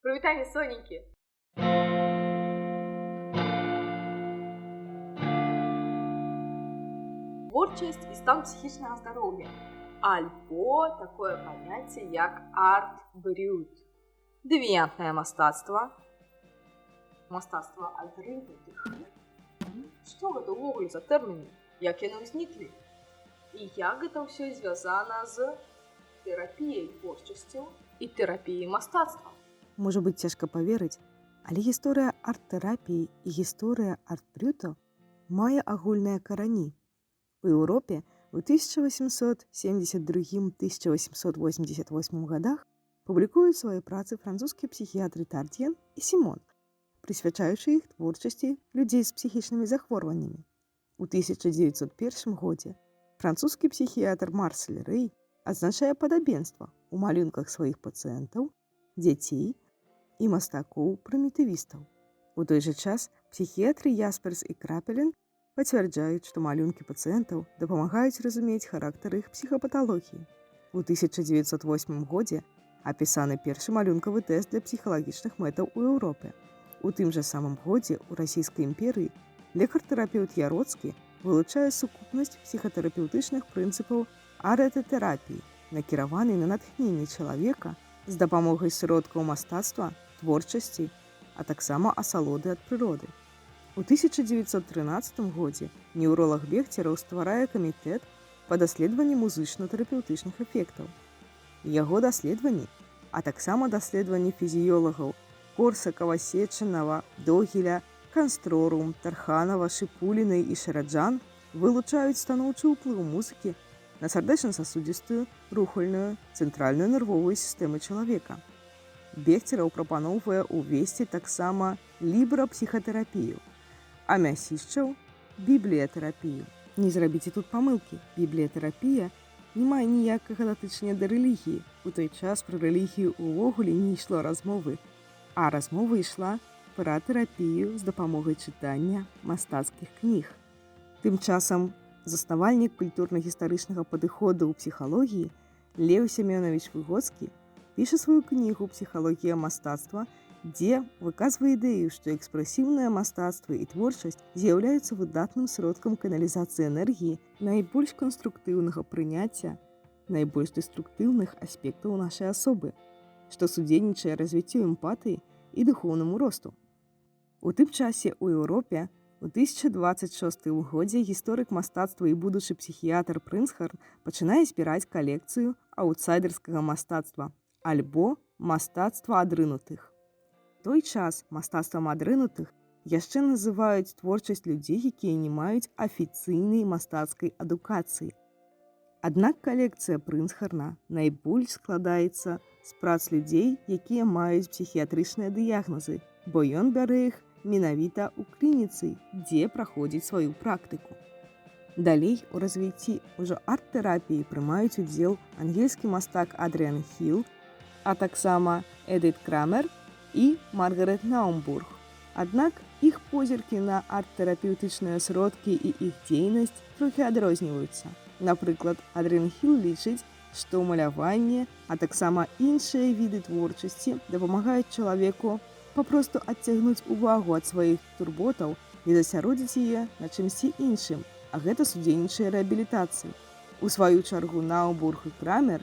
Прывітанне, соненькі! Творчасць і стан псіхічнага здароўя, альбо такое паняцце, як арт-брют. Дэвіянтнае мастацтва, мастацтва альтэрнатыўных. Што гэта ўвогуле за тэрміны? Як яны ўзніклі? І як гэта ўсё звязана з тэрапіяй творчасцю і тэрапіяй мастацтва? Можа быць цяжка паверыць, але гісторыя арт-тэрапіі і гісторыя арт-брюта мае агульныя карані. У Еўропе ў 1872-1888 годах публікуюць свае працы французскія псіхіятры Тардьен і Сімон, прысвячаючы іх творчасці людзей з псіхічнымі захворваннямі. У 1901 годзе французскі псіхіятр Марсель Рэй адзначае падабенства ў малюнках сваіх пацыентаў, дзяцей і мастакоў-прымітывістаў. У той жа час псіхіятры Ясперс і Крапелін пацвярджаюць, што малюнкі пацыентаў дапамагаюць разумець характар іх псіхапаталогіі. У 1908 годзе апісаны першы малюнкавы тэст для псіхалагічных мэтаў у Еўропе. У тым жа самым годзе ў Расійскай імперыі лекар-тэрапеўт Яроцкі вылучае сукупнасць псіхатэрапеўтычных прынцыпаў арэтэтэрапіі, накіраванай на натхненне чалавека з дапамогай сродкаў мастацтва, творчасці, а таксама асалоды ад прыроды. У 1913 годзе неўролаг Бехцераў стварае камітэт па даследаванні музычна-тэрапеўтычных эфектаў. Яго даследаванні, а таксама даследаванні фізіёлагаў Корсакава, Сечанава, Догеля, Канстрорум, Тарханава, Шыпулінай і Шараджан вылучаюць станоўчы ўплыў музыкі на сардэчна-сасудзістую, рухальную, цэнтральную нервовую сістэму чалавека. Бехцераў прапаноўвае ўвесці таксама лібра-псіхатэрапію, а Мясішчаў – бібліятэрапію. Не зрабіце тут памылкі. Бібліятэрапія не мае ніякага датычнення да рэлігіі. У той час пра рэлігію ўвогуле не ішло размовы, а размова ішла пра тэрапію з дапамогай чытання мастацкіх кніг. Тым часам заснавальнік культурна-гістарычнага падыходу ў псіхалогіі Леў Семёнавіч Выгоцкі піша сваю кнігу «Псіхалогія мастацтва», дзе выказвае ідэю, што экспрэсіўнае мастацтва і творчасць з'яўляюцца выдатным сродкам каналізацыі энергіі найбольш канструктыўнага прыняцця найбольш дэструктыўных аспектаў нашай асобы, што судзейнічае развіццю эмпатыі і духоўнаму росту. У тым часе ў Еўропе у 2026 годзе гісторык мастацтва і будучы псіхіятр Прынцхарн пачынае збіраць калекцыю аўтсайдэрскага мастацтва альбо мастацтва адрынутых. У той час мастацтвам адрынутых яшчэ называюць творчасць людзей, якія не маюць афіцыйнай мастацкай адукацыі. Аднак калекцыя Прынцхарна найбольш складаецца з прац людзей, якія маюць псіхіятрычныя дыягназы, бо ён бярэ іх менавіта ў клініцы, дзе праходзіць сваю практыку. Далей у развіцці ўжо арт-тэрапіі прымаюць удзел ангельскі мастак Адрыан Хіл, а таксама Эдыт Крамер і Маргарэт Наумбург. Аднак іх позіркі на арт-тэрапеўтычныя сродкі і іх дзейнасць трохі адрозніваюцца. Напрыклад, Адрыан Хіл лічыць, што маляванне, а таксама іншыя віды творчасці дапамагаюць чалавеку папросту адцягнуць увагу ад сваіх турботаў і засяродзіць яе на чымсьці іншым, а гэта судзейнічае рэабілітацыі. У сваю чаргу Наумбург і Крамер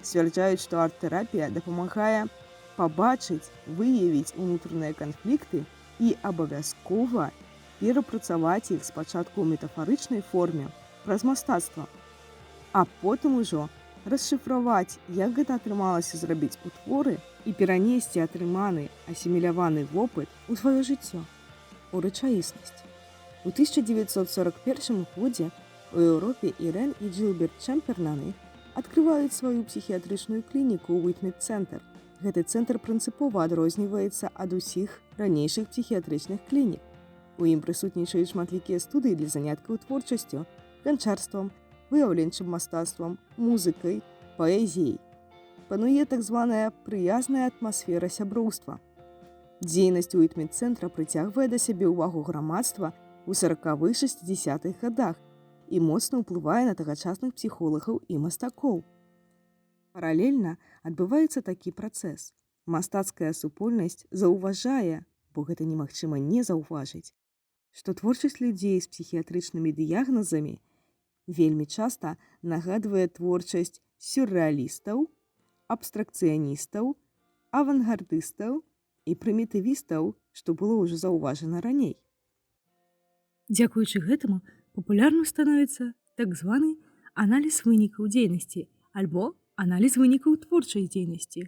сцвярджаюць, што арт-тэрапія дапамагае пабачыць, выявіць унутраныя канфлікты і абавязкова перапрацаваць іх спачатку ў метафарычнай форме праз мастацтва, а потым ужо расшыфраваць, як гэта атрымалася зрабіць у творы і перанесці атрыманы, асіміляваны вопыт у сваё жыццё, у рэчаіснасць. У 1941 годзе у Еўропе Ірэн і Джилберт Чэмберланы адкрываюць сваю псіхіятрычную клініку ў Уітмед-цэнтр. Гэты цэнтр прынцыпова адрозніваецца ад усіх ранейшых псіхіятрычных клінік. У ім прысутнічаюць шматлікія студыі для заняткаў творчасцю, ганчарствам, выяўленчым мастацтвам, музыкай, паэзіяй. Пануе так званая прыязная атмасфера сяброўства. Дзейнасць Уітмед-цэнтра прыцягвае да сябе ўвагу грамадства ў 40-60-х годах і моцна ўплывае на тагачасных псіхолагаў і мастакоў. Паралельна адбываецца такі працэс. Мастацкая супольнасць заўважае, бо гэта немагчыма не заўважыць, што творчасць людзей з псіхіятрычнымі дыягназамі вельмі часта нагадвае творчасць сюррэалістаў, абстракцыяністаў, авангардыстаў і прымітывістаў, што было ўжо заўважана раней. Дзякуючы гэтаму папулярным становіцца так званы аналіз вынікаў дзейнасці альбо аналіз вынікаў творчай дзейнасці,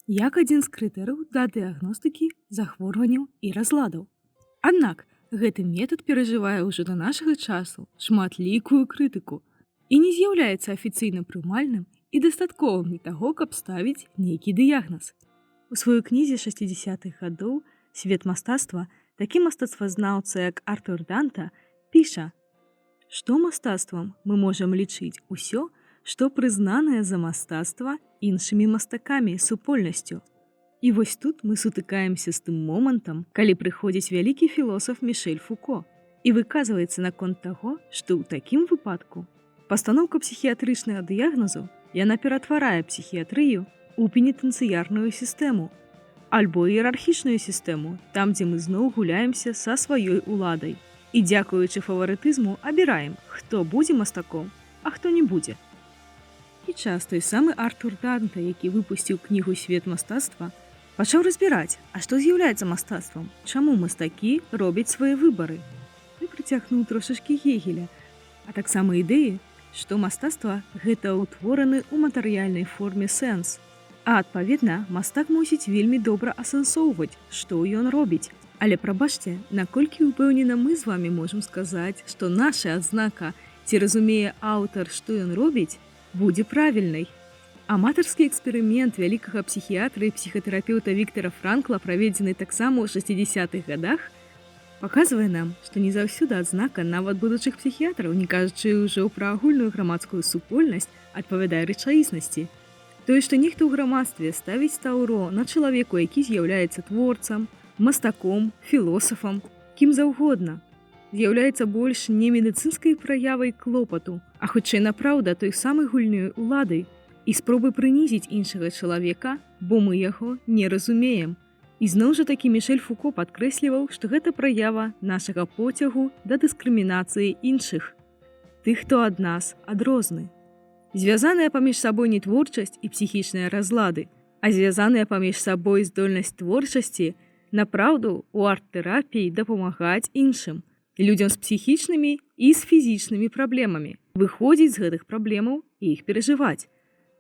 як адзін з крытэрыяў да дыягностыкі захворванняў і разладаў. Аднак гэты метад перажывае ўжо да нашага часу шматлікую крытыку і не з'яўляецца афіцыйна прымальным і дастатковым для таго, каб ставіць нейкі дыягназ. У сваёй кнізе 60-х гадоў «Свет мастацтва» такі мастацтвазнаўца, як Артур Данта, піша, што мастацтвам мы можам лічыць усё, што прызнанае за мастацтва іншымі мастакамі супольнасцю. І вось тут мы сутыкаемся з тым момантам, калі прыходзіць вялікі філосаф Мішэль Фуко і выказваецца наконт таго, што ў такім выпадку пастаноўка псіхіятрычнага дыягназу яна ператварае псіхіятрыю у пенітэнцыярную сістэму альбо іерархічную сістэму, там, дзе мы зноў гуляемся са сваёй уладай. І дзякуючы фаварытызму абіраем, хто будзе мастаком, а хто не будзе. І час той самы Артур Данта, які выпусціў кнігу «Свет мастацтва», пачаў разбіраць, а што з'яўляецца мастацтвам, чаму мастакі робяць свае выбары. І прыцягнуў трошачкі Гегеля, а таксама ідэі, што мастацтва – гэта ўтвораны ў матэрыяльнай форме сэнс. А адпаведна, мастак мусіць вельмі добра асэнсоўваць, што ён робіць. Але прабачце, наколькі ўпэўнена мы з вамі можам сказаць, што наша адзнака, ці разумее аўтар, што ён робіць, будзе правільнай. Аматарскі эксперымент вялікага псіхіятра і псіхатэрапеўта Віктара Франкла, праведзены таксама ў 60-х гадах, паказвае нам, што не заўсёды адзнака нават будучых псіхіятраў, не кажучы ўжо пра агульную грамадскую супольнасць, адпавядае рэчаіснасці. Тое, што нехта ў грамадстве ставіць таўро на чалавеку, які з'яўляецца творцам, мастаком, філосафам, кім заўгодна, з'яўляецца больш не медыцынскай праявай клопату, а хутчэй напраўда той самай гульнёй улады і спробы прынізіць іншага чалавека, бо мы яго не разумеем. І зноў жа такі Мішэль Фуко падкрэсліваў, што гэта праява нашага поцягу да дыскрымінацыі іншых, тых, хто ад нас адрозны. Звязаныя паміж сабой не творчасць і псіхічныя разлады, а звязаныя паміж сабой здольнасць творчасці напраўду ў арт-тэрапіі дапамагаць іншым, людзям з псіхічнымі і з фізічнымі праблемамі, выходзіць з гэтых праблемаў і іх перажываць.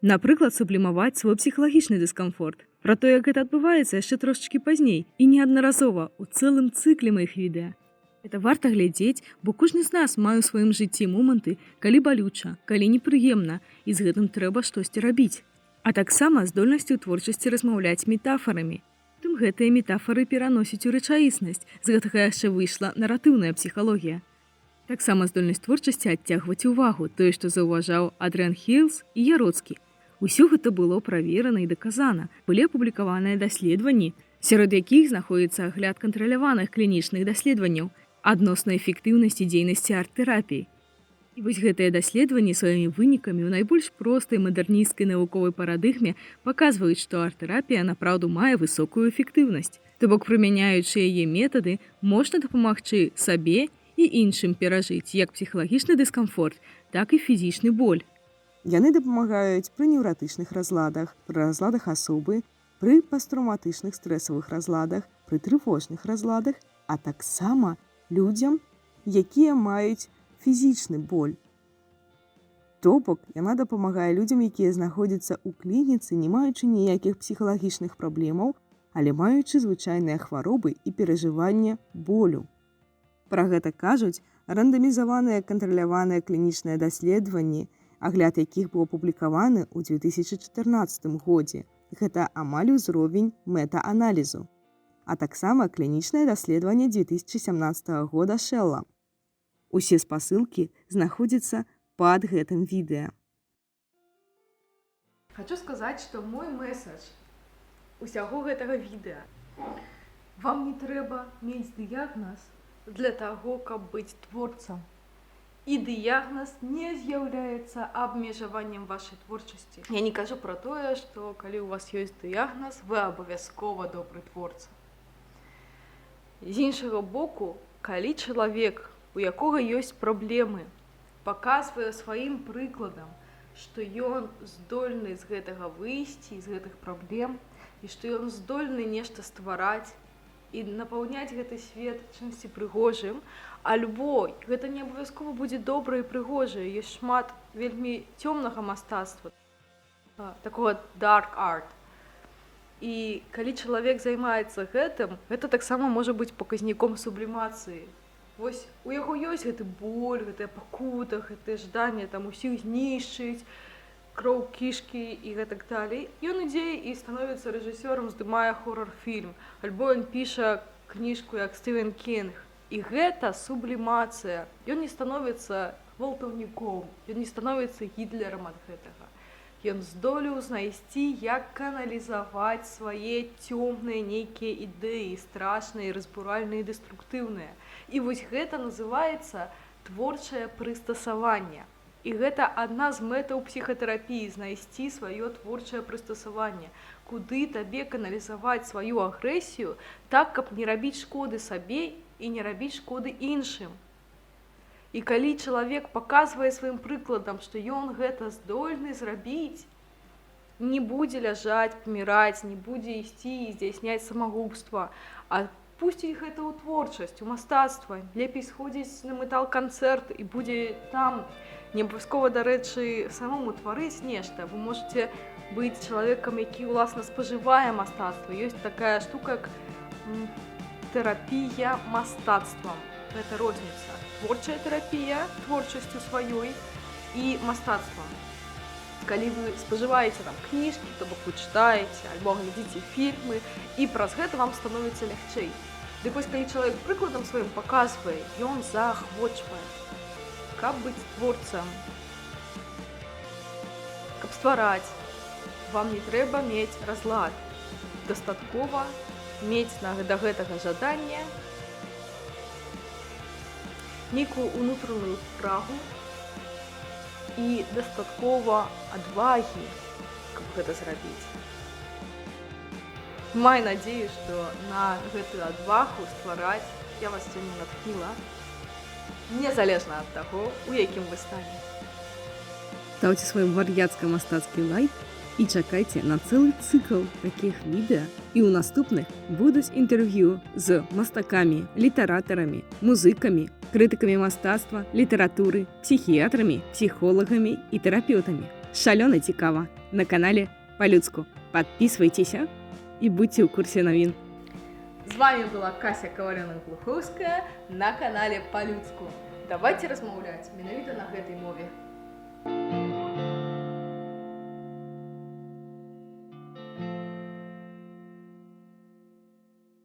Напрыклад, сублімаваць свой псіхалагічны дыскамфорт. Пра то, як гэта адбываецца яшчэ трошачкі пазней і неаднаразова ў цэлым цыкле маіх відэа. Это варта глядзець, бо кожны з нас мае ў сваім жыцці моманты, калі балюча, калі непрыемна, і з гэтым трэба штосьці рабіць. А таксама здольнасцю творчасці размаўляць метафорамі. Тым гэтыя метафоры пераносяць у рэчаіснасць, з гэтага яшчэ выйшла наратыўная псіхалогія. Таксама здольнасць творчасці адцягваць увагу, тое, што заўважаў Адрыан Хейлс і Яроцкі. Усё гэта было праверана і даказана. Былі апублікаваныя даследаванні, сярод якіх знаходзіцца агляд кантраляваных клінічных даследаванняў адносна эфектыўнасці дзейнасці арт-тэрапіі. І вось гэтыя даследаванні сваімі вынікамі ў найбольш простай мадэрнісцкай навуковай парадыгме паказваюць, што арт-тэрапія напраўду мае высокую эфектыўнасць. То бок, прымяняючы яе метады, можна дапамагчы сабе і іншым перажыць як псіхалагічны дыскамфорт, так і фізічны боль. Яны дапамагаюць пры неўратычных разладах, пры разладах асобы, пры пасттравматычных стрэсавых разладах, пры трывожных разладах, а таксама людзям, якія маюць фізічны боль. То бок, яна дапамагае людзям, якія знаходзяцца ў клініцы, не маючы ніякіх псіхалагічных праблемаў, але маючы звычайныя хваробы і перажывання болю. Пра гэта кажуць рандамізаваныя кантраляваныя клінічныя даследаванні, агляд якіх быў апублікаваны ў 2014 годзе. Гэта амаль узровень мета-аналізу. А таксама клінічнае даследаванне 2017 года Шэлла. Усе спасылкі знаходзяцца пад гэтым відэа. Хочу сказаць, што мой месадж усяго гэтага відэа. Вам не трэба мець дыягназ для таго, каб быць творцам. І дыягназ не з'яўляецца абмежаваннем вашай творчасці. Я не кажу пра тое, што калі ў вас ёсць дыягназ, вы абавязкова добры творца. З іншага боку, калі чалавек, у якога ёсць праблемы, паказвае сваім прыкладам, што ён здольны з гэтага выйсці, з гэтых праблем, і што ён здольны нешта ствараць і напаўняць гэты свет чымсьці прыгожым, альбо гэта не абавязкова будзе добра і прыгожае. Ёсць шмат вельмі цёмнага мастацтва, такога dark art. І калі чалавек займаецца гэтым, гэта таксама можа быць паказніком сублімацыі. Вось у яго ёсць гэты боль, гэтая пакута, гэтае жаданне там усіх знішчыць, кроў кішкі і гэтак далей. Ён ідзе і становіцца рэжысёрам, здымае хорар-фільм, альбо ён піша кніжку як Стывен Кінг. І гэта сублімацыя. Ён не становіцца гвалтаўніком, ён не становіцца Гітлерам ад гэтага. Ён здолеў знайсці, як каналізаваць свае цёмныя нейкія ідэі, страшныя, разбуральныя, дэструктыўныя. І вось гэта называецца творчае прыстасаванне. І гэта адна з мэтаў псіхатэрапіі, знайсці сваё творчае прыстасаванне, куды табе каналізаваць сваю агрэсію так, каб не рабіць шкоды сабе і не рабіць шкоды іншым. І калі чалавек паказвае сваім прыкладам, што ён гэта здольны зрабіць, не будзе ляжаць, паміраць, не будзе ісці і здзяйсняць самагубства, а пусціць гэта ў творчасць, у мастацтва, лепей сходзіць на метал-канцэрт і будзе там. Не абавязкова, дарэчы, самому тварыць нешта. Вы можаце быць чалавекам, які ўласна спажывае мастацтва. Ёсць такая штука, як тэрапія мастацтвам. Гэта розніца. Творчая тэрапія творчасцю сваёй і мастацтвам. Калі вы спажываеце там кніжкі, то бок вы чытаеце, альбо глядзіце фільмы, і праз гэта вам становіцца лягчэй. Дык вось калі чалавек прыкладам сваім паказвае, ён заахвочвае. Каб быць творцам, каб ствараць, вам не трэба мець разлад. Дастаткова мець да гэтага жадання, нейкую ўнутраную прагу і дастаткова адвагі, каб гэта зрабіць. Маю надзею, што на гэтую адвагу ствараць я вас сёння натхніла, незалежна ад таго, у якім вы стане. Ставьте свой вар'яцка-мастацкі лайк і чакайце на цэлы цыкл такіх відэа. І ў наступных будуць інтэрв'ю з мастакамі, літаратарамі, музыкамі, крытыкамі мастацтва, літаратуры, псіхіятрамі, псіхолагамі і тэрапеўтамі. Шалёна цікава на канале Па-людску. Падпісвайцеся і будьце ў курсе навін. З вами была Кася Каваляна-Глухоўская на канале Па-людску. Давайте размаўляць менавіта на гэтай мове.